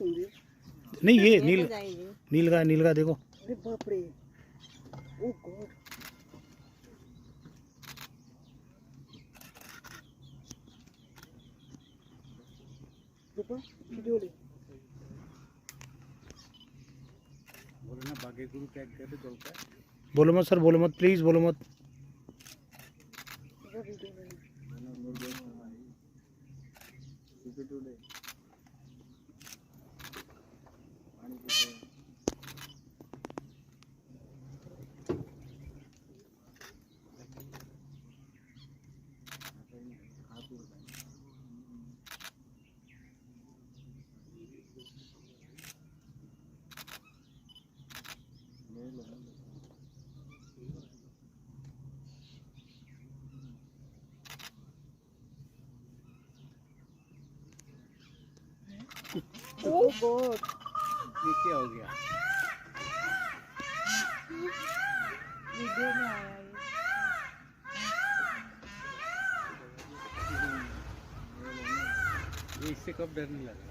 नहीं ये ये नील तो जाएगी। नीलगाय देखो। अरे बाप रे, ओ गॉड। रूपा वीडियो ले। बोले ना बागे गुरु टैग करके चलता है। बोलो मत सर, बोलो मत प्लीज, बोलो मत। रूपा वीडियो ले। वीडियो ले। ओ गॉड, ये क्या हो गया? वीडियो में आया ये। ये इससे कब डरने लगा?